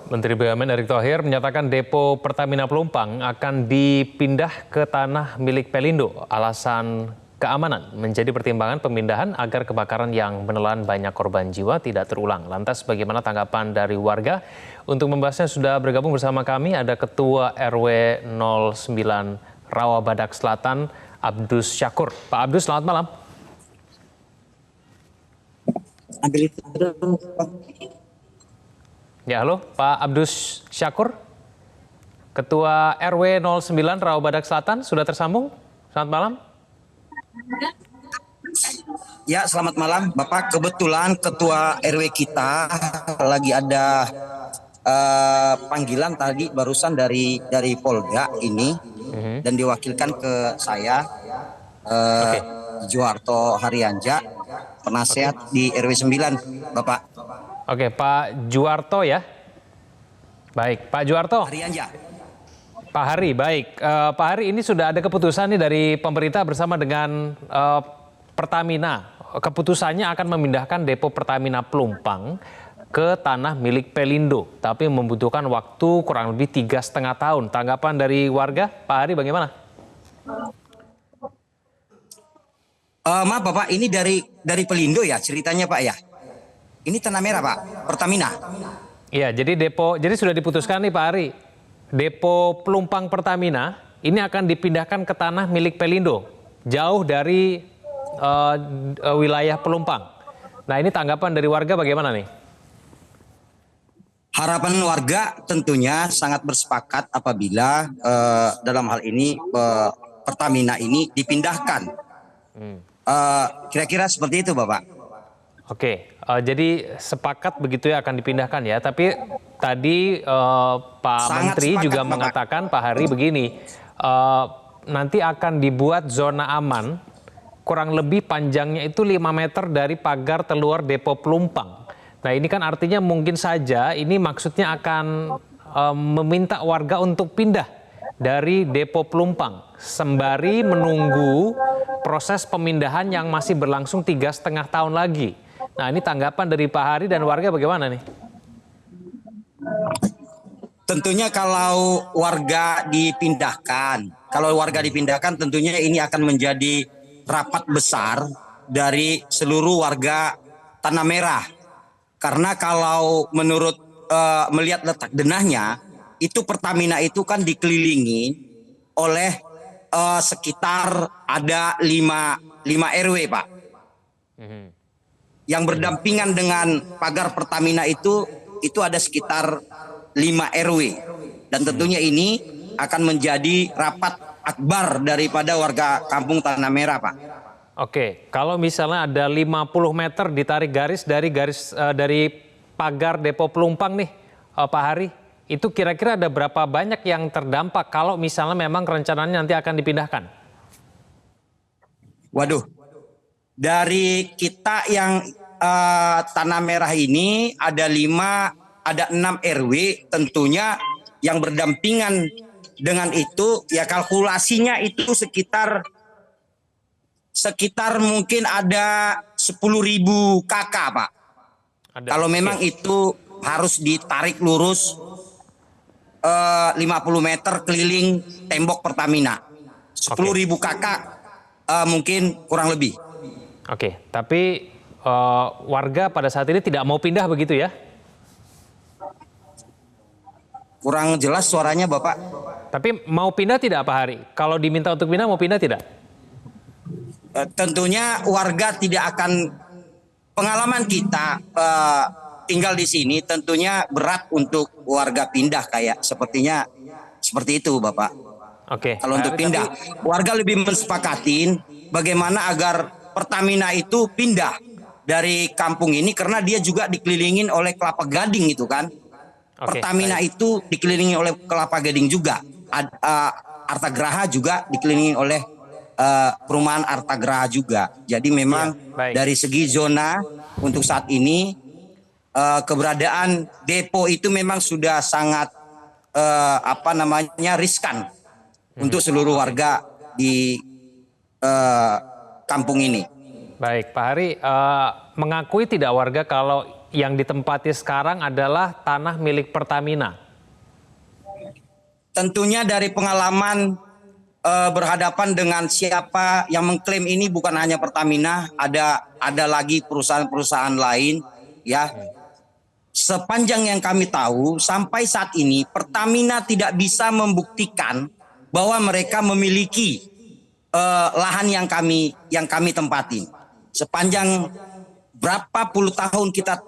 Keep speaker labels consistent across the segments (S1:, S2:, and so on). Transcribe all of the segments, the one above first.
S1: Menteri BUMN Erick Thohir menyatakan depo Pertamina Pelumpang akan dipindah ke tanah milik Pelindo. Alasan keamanan menjadi pertimbangan pemindahan agar kebakaran yang menelan banyak korban jiwa tidak terulang. Lantas bagaimana tanggapan dari warga? Untuk membahasnya sudah bergabung bersama kami ada Ketua RW 09 Rawabadak Selatan, Abdus Syakur. Pak Abdus, selamat malam. Ya, halo Pak Abdus Syakur, Ketua RW 09 Rawabadak Selatan, sudah tersambung? Selamat malam.
S2: Ya, selamat malam Bapak. Kebetulan Ketua RW kita lagi ada panggilan tadi barusan dari Polda ini dan diwakilkan ke saya, Juwarto Haryanja, penasehat di RW 9, Bapak.
S1: Oke, Pak Juwarto ya. Baik, Pak Juwarto.
S2: Haryanja.
S1: Pak Hari, baik. Pak Hari, ini sudah ada keputusan nih dari pemerintah bersama dengan Pertamina. Keputusannya akan memindahkan depo Pertamina Pelumpang ke tanah milik Pelindo, tapi membutuhkan waktu kurang lebih 3,5 tahun. Tanggapan dari warga, Pak Hari bagaimana?
S2: Maaf Bapak, ini dari Pelindo ya ceritanya Pak ya? Ini tanah merah Pak, Pertamina.
S1: Iya, jadi sudah diputuskan nih Pak Hari. Depo Pelumpang Pertamina ini akan dipindahkan ke tanah milik Pelindo, jauh dari wilayah Pelumpang. Nah, ini tanggapan dari warga bagaimana nih?
S2: Harapan warga tentunya sangat bersepakat apabila dalam hal ini Pertamina ini dipindahkan. Kira-kira seperti itu Bapak.
S1: Oke, jadi sepakat begitu ya akan dipindahkan ya. Tapi tadi Pak Menteri juga mengatakan Pak Hari begini, nanti akan dibuat zona aman, kurang lebih panjangnya itu 5 meter dari pagar keluar depo Pelumpang. Nah ini kan artinya mungkin saja ini maksudnya akan meminta warga untuk pindah dari depo Pelumpang sembari menunggu proses pemindahan yang masih berlangsung 3,5 tahun lagi. Nah ini tanggapan dari Pak Hari dan warga bagaimana nih?
S2: Tentunya kalau warga dipindahkan tentunya ini akan menjadi rapat besar dari seluruh warga Tanah Merah. Karena kalau menurut melihat letak denahnya, itu Pertamina itu kan dikelilingi oleh sekitar ada 5 RW Pak. Yang berdampingan dengan pagar Pertamina itu ada sekitar 5 RW. Dan tentunya ini akan menjadi rapat akbar daripada warga kampung Tanah Merah, Pak.
S1: Oke, kalau misalnya ada 50 meter ditarik garis dari pagar depo Pelumpang nih, Pak Hari, itu kira-kira ada berapa banyak yang terdampak kalau misalnya memang rencananya nanti akan dipindahkan?
S2: Waduh, dari kita yang Tanah Merah ini ada 6 RW, tentunya yang berdampingan dengan itu ya kalkulasinya itu sekitar mungkin ada 10.000 KK Pak. Kalau memang itu harus ditarik lurus 50 meter keliling tembok Pertamina. 10.000 KK mungkin kurang lebih.
S1: Oke, tapi warga pada saat ini tidak mau pindah begitu ya?
S2: Kurang jelas suaranya Bapak.
S1: Tapi mau pindah tidak Pak Hari? Kalau diminta untuk pindah mau pindah tidak?
S2: Tentunya warga tidak akan, pengalaman kita tinggal di sini tentunya berat untuk warga pindah kayak sepertinya seperti itu Bapak.
S1: Oke.
S2: Kalau untuk pindah, warga lebih mensepakatin bagaimana agar Pertamina itu pindah dari kampung ini karena dia juga dikelilingin oleh kelapa gading itu kan. Pertamina itu dikelilingi oleh kelapa gading juga. Artagraha juga dikelilingi oleh perumahan Artagraha juga. Jadi memang dari segi zona untuk saat ini keberadaan depo itu memang sudah sangat riskan untuk seluruh warga di kampung ini.
S1: Baik, Pak Hari, mengakui tidak warga kalau yang ditempati sekarang adalah tanah milik Pertamina?
S2: Tentunya dari pengalaman berhadapan dengan siapa yang mengklaim ini bukan hanya Pertamina, ada lagi perusahaan-perusahaan lain ya. Sepanjang yang kami tahu sampai saat ini Pertamina tidak bisa membuktikan bahwa mereka memiliki lahan yang kami tempati. Sepanjang berapa puluh tahun kita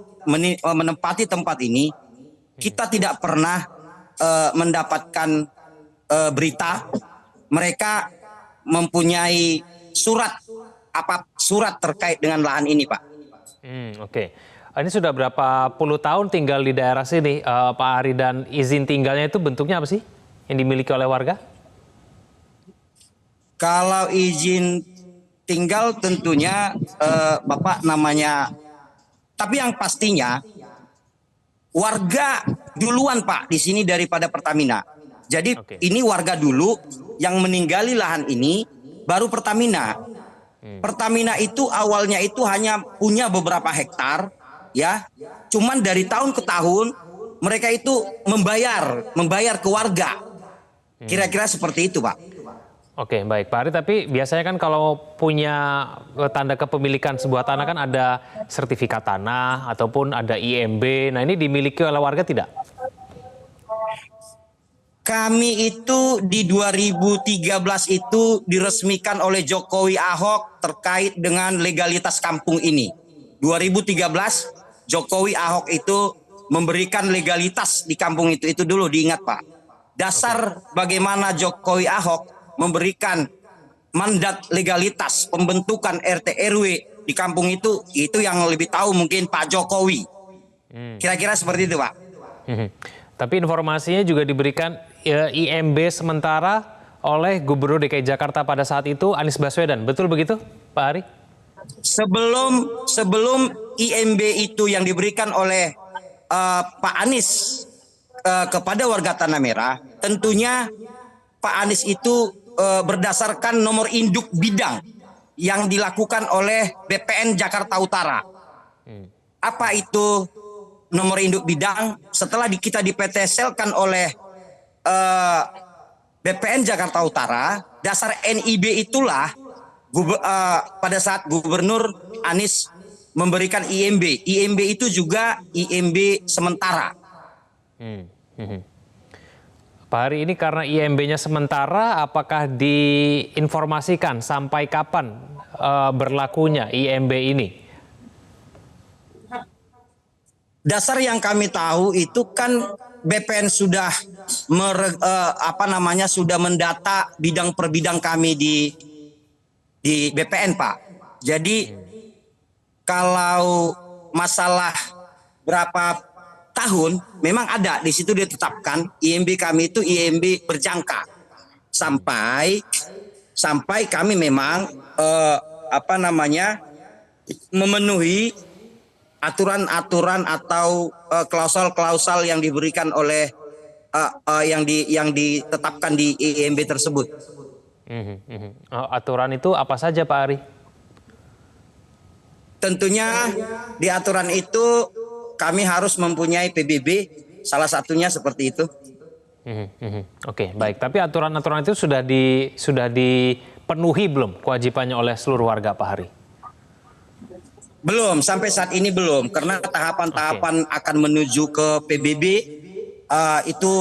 S2: menempati tempat ini, kita tidak pernah mendapatkan berita mereka mempunyai surat terkait dengan lahan ini, Pak.
S1: Oke. Ini sudah berapa puluh tahun tinggal di daerah sini, Pak Ari, dan izin tinggalnya itu bentuknya apa sih yang dimiliki oleh warga?
S2: Kalau izin tinggal tentunya Bapak namanya, tapi yang pastinya warga duluan Pak di sini daripada Pertamina. Jadi ini warga dulu yang meninggali lahan ini, baru Pertamina. Pertamina itu awalnya itu hanya punya beberapa hektar, ya. Cuman dari tahun ke tahun mereka itu membayar ke warga. Kira-kira seperti itu, Pak.
S1: Oke, baik Pak Ari. Tapi biasanya kan kalau punya tanda kepemilikan sebuah tanah kan ada sertifikat tanah ataupun ada IMB. Nah, ini dimiliki oleh warga tidak?
S2: Kami itu di 2013 itu diresmikan oleh Jokowi Ahok terkait dengan legalitas kampung ini. 2013 Jokowi Ahok itu memberikan legalitas di kampung itu dulu diingat Pak. Dasar bagaimana Jokowi Ahok memberikan mandat legalitas pembentukan RT RW di kampung itu yang lebih tahu mungkin Pak Jokowi. Kira-kira seperti itu Pak.
S1: Tapi informasinya juga diberikan IMB sementara oleh Gubernur DKI Jakarta pada saat itu Anies Baswedan. Betul begitu Pak Ari?
S2: Sebelum IMB itu yang diberikan oleh Pak Anies kepada warga Tanah Merah, tentunya Pak Anies itu berdasarkan nomor induk bidang yang dilakukan oleh BPN Jakarta Utara. Apa itu nomor induk bidang? Setelah kita di-PTSL-kan oleh BPN Jakarta Utara, dasar NIB itulah pada saat Gubernur Anies memberikan IMB. IMB itu juga IMB sementara.
S1: Pak Ari, ini karena IMB-nya sementara, apakah diinformasikan sampai kapan berlakunya IMB ini?
S2: Dasar yang kami tahu itu kan BPN sudah sudah mendata bidang per bidang kami di BPN Pak. Jadi kalau masalah berapa tahun memang ada di situ ditetapkan IMB kami itu IMB berjangka sampai kami memang memenuhi aturan-aturan atau klausal-klausal yang diberikan oleh yang ditetapkan di IMB tersebut.
S1: Aturan itu apa saja Pak Ari?
S2: Tentunya di aturan itu kami harus mempunyai PBB, salah satunya seperti itu.
S1: Oke, baik. Tapi aturan-aturan itu sudah dipenuhi belum kewajibannya oleh seluruh warga Pak Ari?
S2: Belum, sampai saat ini belum. Karena tahapan-tahapan akan menuju ke PBB itu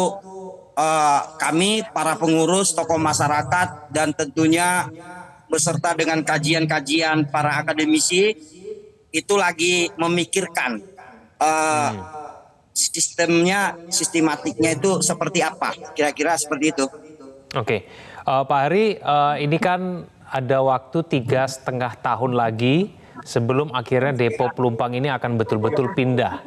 S2: kami para pengurus, tokoh masyarakat dan tentunya beserta dengan kajian-kajian para akademisi itu lagi memikirkan sistematiknya itu seperti apa, kira-kira seperti itu.
S1: Oke, Pak Ari, ini kan ada waktu 3,5 tahun lagi sebelum akhirnya depo Pelumpang ini akan betul-betul pindah.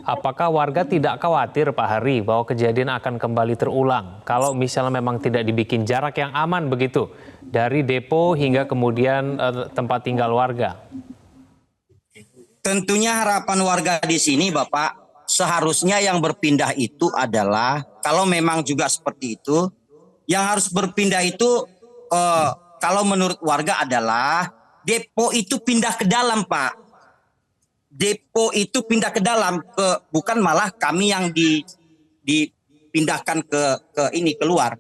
S1: Apakah warga tidak khawatir Pak Hari bahwa kejadian akan kembali terulang kalau misalnya memang tidak dibikin jarak yang aman begitu dari depo hingga kemudian tempat tinggal warga?
S2: Tentunya harapan warga di sini Bapak, seharusnya yang berpindah itu adalah kalau memang juga seperti itu, yang harus berpindah itu kalau menurut warga adalah depo itu pindah ke dalam Pak. depo itu pindah ke dalam, bukan malah kami yang dipindahkan ke keluar.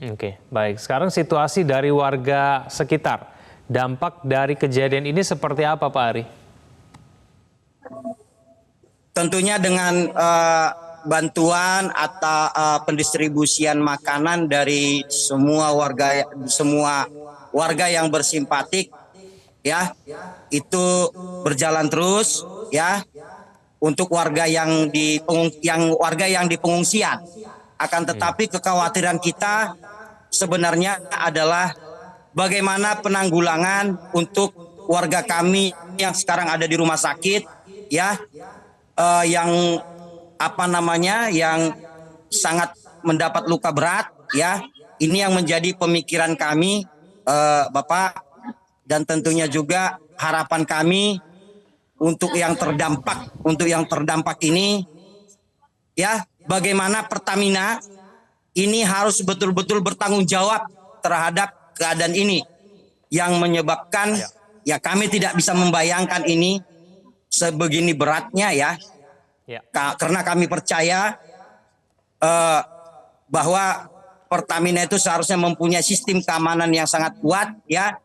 S1: Oke, baik. Sekarang situasi dari warga sekitar, dampak dari kejadian ini seperti apa, Pak Ari?
S2: Tentunya dengan bantuan atau pendistribusian makanan dari semua warga yang bersimpatik, ya, itu berjalan terus, ya, untuk warga yang di pengungsian. Akan tetapi kekhawatiran kita sebenarnya adalah bagaimana penanggulangan untuk warga kami yang sekarang ada di rumah sakit, ya, yang yang sangat mendapat luka berat, ya. Ini yang menjadi pemikiran kami, Bapak, dan tentunya juga harapan kami untuk yang terdampak ini, ya, bagaimana Pertamina ini harus betul-betul bertanggung jawab terhadap keadaan ini yang menyebabkan, ya, kami tidak bisa membayangkan ini sebegini beratnya, ya. Karena kami percaya bahwa Pertamina itu seharusnya mempunyai sistem keamanan yang sangat kuat, ya.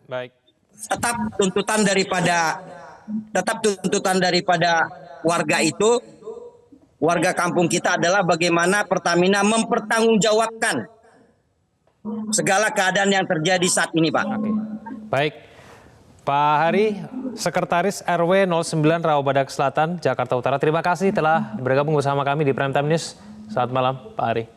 S1: Baik.
S2: Tetap tuntutan daripada warga kampung kita adalah bagaimana Pertamina mempertanggungjawabkan segala keadaan yang terjadi saat ini, Pak.
S1: Oke. Baik. Pak Hari, Sekretaris RW 09 Rawabadak Selatan, Jakarta Utara. Terima kasih telah bergabung bersama kami di Prime Time News. Selamat malam, Pak Hari.